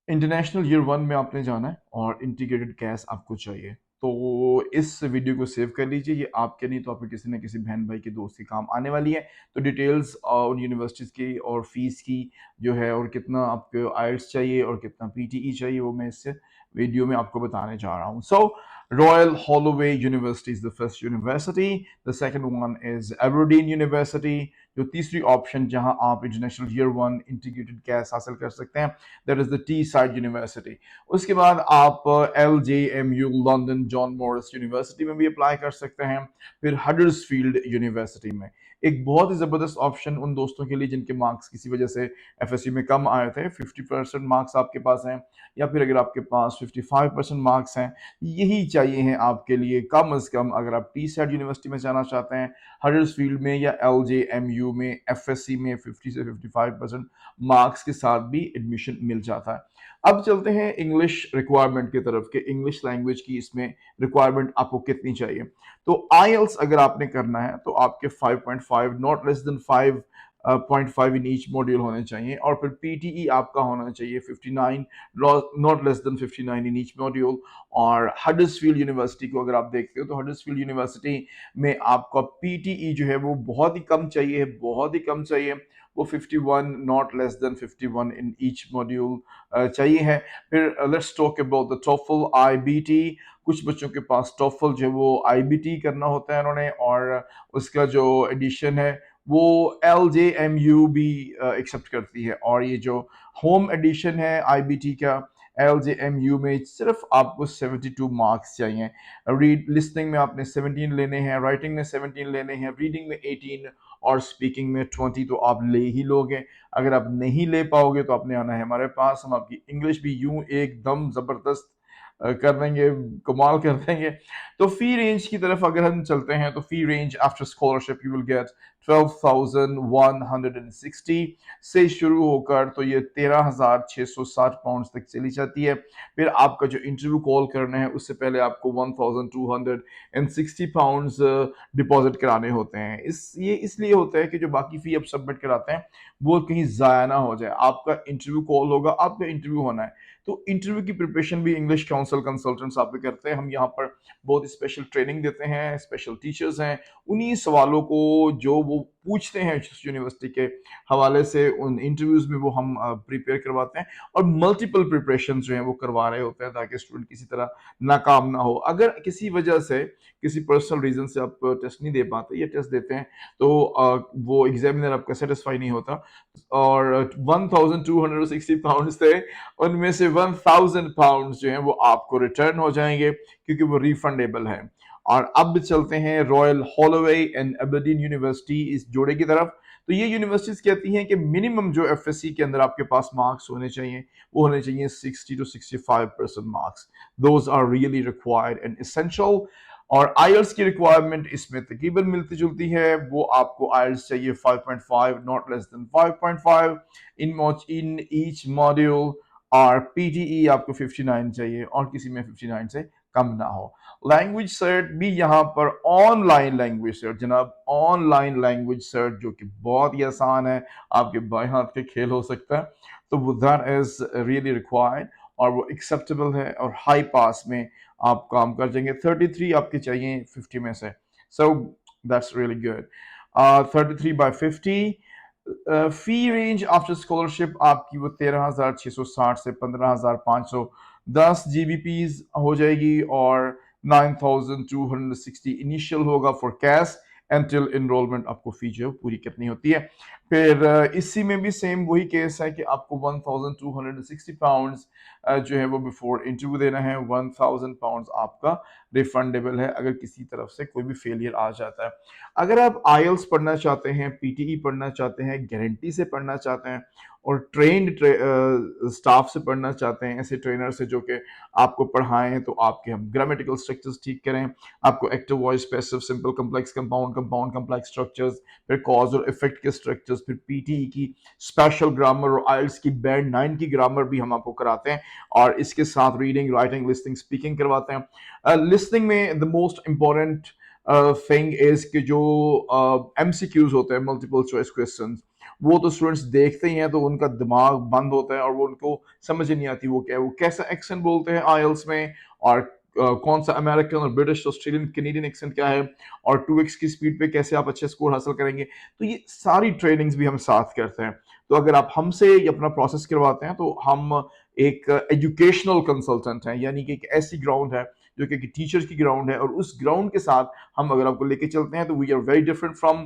International year 1 में आपने जाना है और इंटीग्रेटेड कैश आपको चाहिए। तो इस वीडियो को सेव कर लीजिए, ये आपके नहीं तो आपके किसी न किसी बहन भाई के दोस्त के काम आने वाली है। तो डिटेल्स उन यूनिवर्सिटीज़ की और फीस की जो है और कितना आपको आइल्स चाहिए और कितना पीटीई चाहिए वो मैं इस वीडियो में आपको बताने जा रहा हूँ। So Royal Holloway University is the first university, the second one is Aberdeen University. जो तीसरी ऑप्शन जहां आप इंटरनेशनल ईयर 1 इंटीग्रेटेड कैश हासिल कर सकते हैं, that is the T side university. उसके बाद आप LJMU London John Morris university में भी अप्लाई कर सकते हैं, फिर हडर्सफील्ड यूनिवर्सिटी में। एक बहुत ही ज़बरदस्त ऑप्शन उन दोस्तों के लिए जिनके मार्क्स किसी वजह से एफएससी में कम आए थे, 50% मार्क्स आपके पास हैं या फिर अगर आपके पास 55% मार्क्स हैं, यही चाहिए हैं आपके लिए कम अज़ कम अगर आप टी साइड यूनिवर्सिटी में जाना चाहते हैं, हडर्सफील्ड में या LJMU में एफएससी में 50 से 55% मार्क्स के साथ भी एडमिशन मिल जाता है। अब चलते हैं इंग्लिश रिक्वायरमेंट की तरफ कि इंग्लिश लैंग्वेज की इसमें रिक्वायरमेंट आपको कितनी चाहिए। तो आईएल्स अगर आपने करना है तो आपके 5.5 not less than 5.5 in each module होने चाहिए, और फिर पीटीई आपका होना चाहिए 59, not less than 59 in each module. और हडर्सफील्ड यूनिवर्सिटी को अगर आप देखते हो तो हडर्सफील्ड यूनिवर्सिटी में आपका पीटीई जो है वो बहुत ही कम चाहिए, बहुत ही कम चाहिए। वो 51, not less than 51 in each module चाहिए है। फिर let's talk about the TOEFL IBT. कुछ बच्चों के पास टोफल जो है वो आईबीटी करना होता है उन्होंने, और उसका जो एडिशन है वो LJMU भी एक्सेप्ट करती है। और ये जो होम एडिशन है आईबीटी का LJMU में, सिर्फ आपको 72 मार्क्स चाहिए। रीड लिसनिंग में आपने 17 लेने हैं, राइटिंग में 17 लेने हैं, रीडिंग में 18 और स्पीकिंग में 20 तो आप ले ही लोगे। अगर आप नहीं ले पाओगे तो आपने आना है हमारे पास, हम आपकी इंग्लिश भी यूं एकदम जबरदस्त कर देंगे, कमाल कर देंगे। तो फी रेंज की तरफ अगर हम चलते हैं तो fee range after scholarship you will get 12,160 से शुरू होकर तो ये 13,660 पाउंड तक चली जाती है। फिर आपका जो इंटरव्यू कॉल करना है उससे पहले आपको 1,260 पाउंड डिपॉजिट कराने होते हैं। ये इसलिए होता है कि जो बाकी फी आप सबमिट कराते हैं वो कहीं ज़ाया ना हो जाए। आपका इंटरव्यू कॉल होगा, आपका इंटरव्यू होना है, तो इंटरव्यू की प्रिपरेशन भी इंग्लिश काउंसिल कंसल्टेंट्स आप पे करते हैं। हम यहाँ पर बहुत स्पेशल ट्रेनिंग देते हैं, स्पेशल टीचर्स हैं, उन्हीं सवालों को जो वो पूछते हैं यूनिवर्सिटी के हवाले से उन इंटरव्यूज में वो हम प्रिपेयर करवाते हैं, और मल्टीपल प्रिपरेशन जो हैं वो करवा रहे होते हैं ताकि स्टूडेंट किसी तरह नाकाम ना हो। अगर किसी वजह से किसी पर्सनल रीजन से आप टेस्ट नहीं दे पाते या टेस्ट देते हैं तो वो एग्जामिनर आपका सेटिस्फाई नहीं होता, और 1,260 पाउंड थे उनमें से 1,000 पाउंड जो है वो आपको रिटर्न हो जाएंगे क्योंकि वो रिफंडेबल है। और अब चलते हैं royal Holloway and Aberdeen university इस जोड़े की तरफ। तो ये यूनिवर्सिटीज कहती हैं कि मिनिमम जो एफएससी के अंदर आपके पास मार्क्स होने चाहिए वो होने चाहिए 60 to 65% marks. Those are really required and essential. और आईएल्स की रिक्वायरमेंट इसमें तकरीबन मिलती जुलती है, वो आपको आईएल्स चाहिए 5.5 not less than 5.5 in each module, और पीटीई आपको 59 चाहिए और किसी में 59 से कम ना हो। लैंग्वेज सर्ट भी यहाँ पर ऑनलाइन लैंग्वेज सर्ट जनाब, ऑनलाइन लैंग्वेज सर्ट जो कि बहुत ही आसान है, आपके बाएं हाथ के खेल हो सकता है, तो वो दैट इज रियली रिक्वायर्ड और वो एक्सेप्टेबल है और हाई पास में आप काम कर जाएंगे। 33 आपके चाहिए 50 में से, so that's really good. 33/50। Fee range after scholarship आपकी वो 13,660 से 15,510 जीबीपीज हो जाएगी, और 9,260 इनिशियल होगा फॉर कैश एंटिल इनरोलमेंट, आपको फी जो पूरी करनी होती है। फिर इसी में भी सेम वही केस है कि आपको 1,260 पाउंड्स जो है वो बिफोर इंटरव्यू देना है। 1,000 पाउंड्स आपका रिफंडेबल है अगर किसी तरफ से कोई भी फेलियर आ जाता है। अगर आप आईएल्स पढ़ना चाहते हैं, पीटीई पढ़ना चाहते हैं, गारंटी से पढ़ना चाहते हैं और ट्रेंड स्टाफ से पढ़ना चाहते हैं, ऐसे ट्रेनर से जो कि आपको पढ़ाएं तो आपके हम ग्रामेटिकल स्ट्रक्चर्स ठीक करें, आपको active voice passive simple complex compound compound complex structures, फिर कॉज और इफेक्ट के स्ट्रक्चर्स, फिर पीटीई की स्पेशल ग्रामर और आईएल्स की बैंड 9 की ग्रामर भी हम आपको कराते हैं, और इसके साथ रीडिंग राइटिंग लिसनिंग स्पीकिंग करवाते हैं। लिसनिंग में the most important thing is कि जो एमसीक्यूज होते हैं, मल्टीपल चॉइस क्वेश्चंस, वो तो स्टूडेंट्स देखते ही हैं तो उनका दिमाग बंद होता है और वो उनको समझ ही नहीं आती वो क्या है, वो कैसा एक्सेंट बोलते हैं आईएलटीएस में, और कौन सा अमेरिकन और ब्रिटिश ऑस्ट्रेलियन कैनेडियन एक्सेंट क्या है, और 2x की स्पीड पे कैसे आप अच्छे स्कोर हासिल करेंगे। तो ये सारी ट्रेनिंग्स भी हम साथ करते हैं। तो अगर आप हमसे ये अपना प्रोसेस करवाते हैं तो हम एक एजुकेशनल कंसल्टेंट हैं, यानी कि एक ऐसी ग्राउंड है जो कि टीचर्स की ग्राउंड है, और उस ग्राउंड के साथ हम अगर आपको लेके चलते हैं तो we are very different from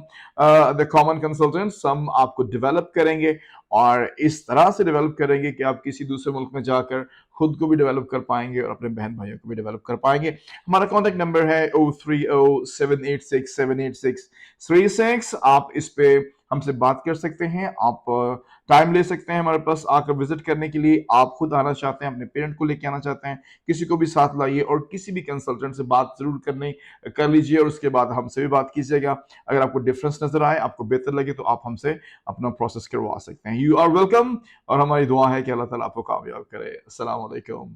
the common consultants. हम आपको डेवलप करेंगे और इस तरह से डेवलप करेंगे कि आप किसी दूसरे मुल्क में जाकर खुद को भी डेवलप कर पाएंगे और अपने बहन भाइयों को भी डेवलप कर पाएंगे। हमारा कॉन्टैक्ट नंबर है 030786786636। आप इस पे हमसे बात कर सकते हैं, आप टाइम ले सकते हैं हमारे पास आकर विजिट करने के लिए। आप खुद आना चाहते हैं, अपने पेरेंट को लेके आना चाहते हैं, किसी को भी साथ लाइए और किसी भी कंसल्टेंट से बात जरूर करने कर लीजिए, और उसके बाद हमसे भी बात कीजिएगा। अगर आपको डिफरेंस नजर आए, आपको बेहतर लगे, तो आप हमसे अपना प्रोसेस करवा सकते हैं। यू आर वेलकम, और हमारी दुआ है कि अल्लाह ताला आपको कामयाब करे। अस्सलाम वालेकुम।